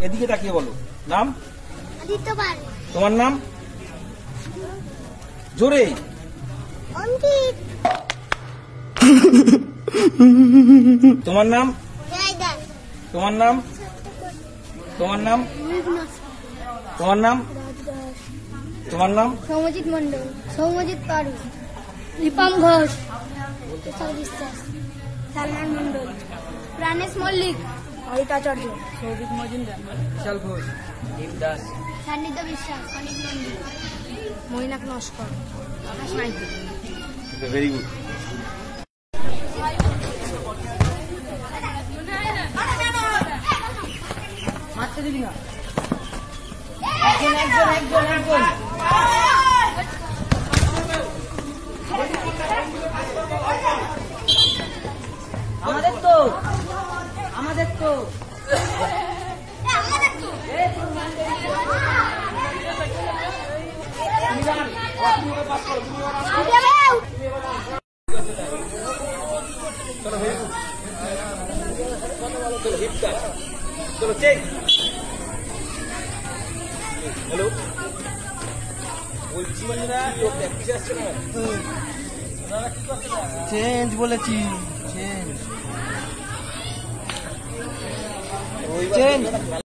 এদিকে তাকিয়ে বলো। নাম? আদিত্য পাল। তোমার নাম? জোরে। অঙ্কিত। তোমার নাম? জয় দাস। তোমার নাম? তোমার নাম? তোমার নাম? তোমার নাম? সৌমজিৎ মন্ডল। সৌমজিৎ পারু। দীপম ঘোষ। বিশাল বিশ্বাস। সালমান মন্ডল। প্রাণেশ মল্লিক। অরিত আচার্য। সৌভিক মজুমদার। বিশাল ঘোষ। দীপ দাস। সান্নিধ্য বিশ্বাস। অনিক মন্ডল। মৈনাক নস্কর। আকাশ মাইতি। Very good. মারতে দিবি না। একজন একজন একজন একজন আমাদের তো আমাদের তো চলো চেক। হ্যালো, বলছি না তো প্র্যাকটিস আসছে না। চেঞ্জ বলেছি চেঞ্জ